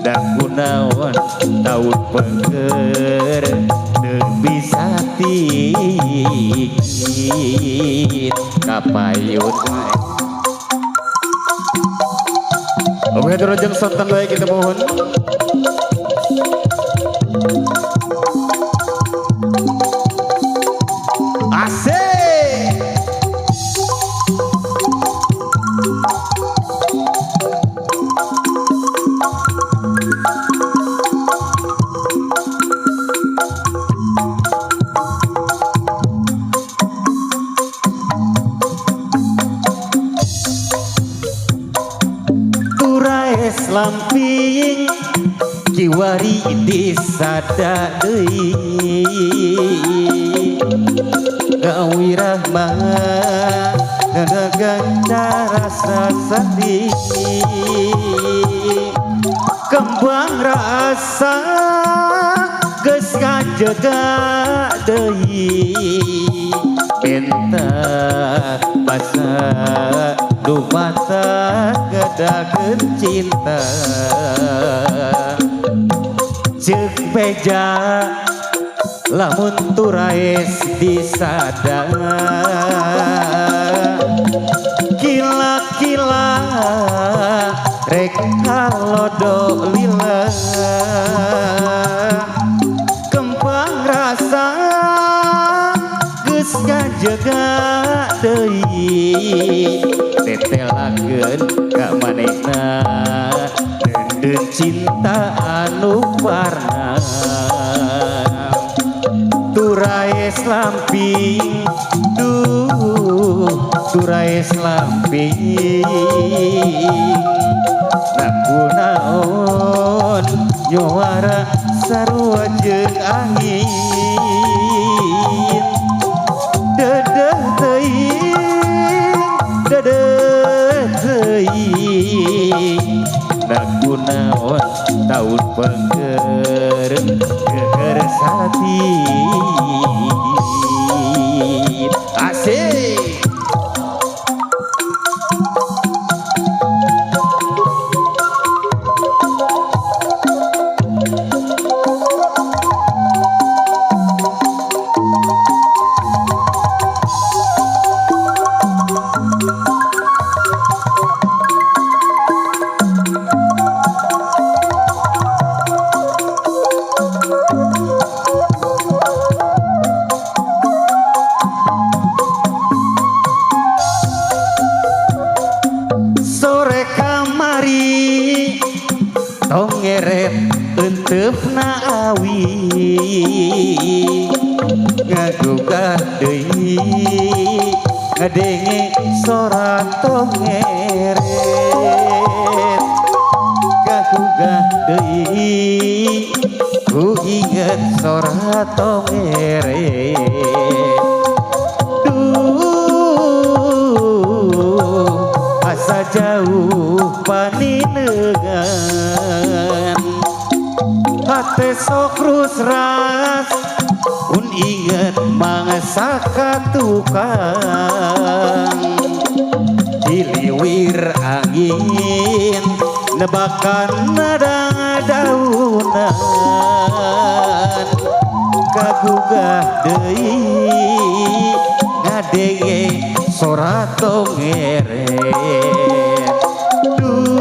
dan gunawan tahun pengger bisa tinggi kapayun. Oke, terus sontan baik kita mohon. Asik. Lamping kiwari disada deui gawirah mah ngadagang rasa sedih kembang rasa geus ngajaga deui entah masa dumata gadakeun cinta ceuk beja lamun turaes disada kila-kila rek kalodo lila kembang rasa geus ngajaga deui tetelakeun ka manehna deun cinta anu warna turaes lamping turaes lamping nakunaon nyuara sarua jeung angin dedeh teuing nakunaon taun pengger geger sati asik. Tong ngeret enteupna awi ngagugah deui ngadenge sora tong ngeret ngagugah deui ku inget sora tong ngeret duh asa jauh panineugan hate sok rusras un inget mangsa katukang diliwir angin nebakan dadaunan kagugah deui ngadenge sora tong ngeret duh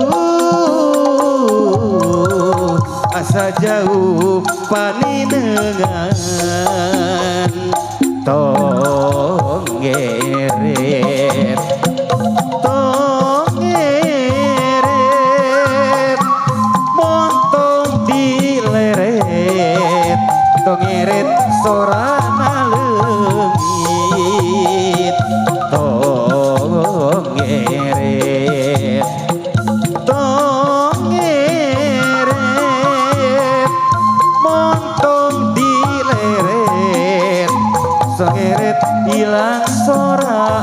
asa jauh panineugan tong ngeret montong dileret tong ngeret sorana leungit tong ngeret montong dileret songeret hilang sora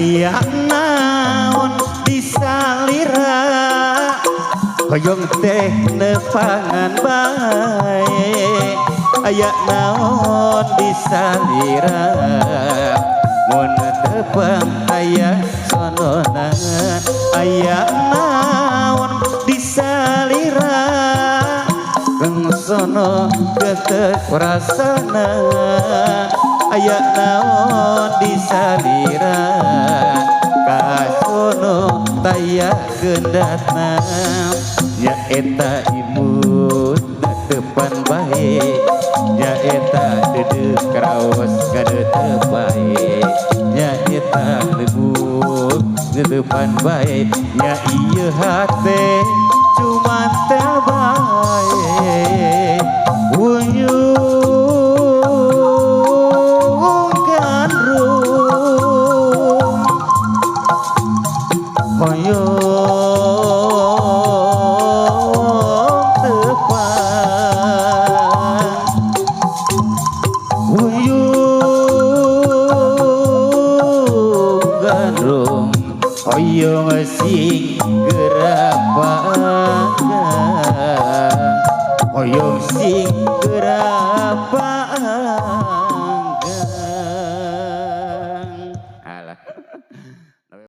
aya naon disalira hoyong teh nepangan bae aya naon disalira mun tepang aya sonona aya naon disalira keng sono ketek rasana aya naon disalira kasono taya gendatna nyaeta imut depan bae nyaeta dedek kraos kadeu bae nyaeta lebuk depan bae nya ieu hate cuma teh bae uyung gandrung hoyong tepang uyung gandrung hoyong sing gerapagan hoyong sing gerapagan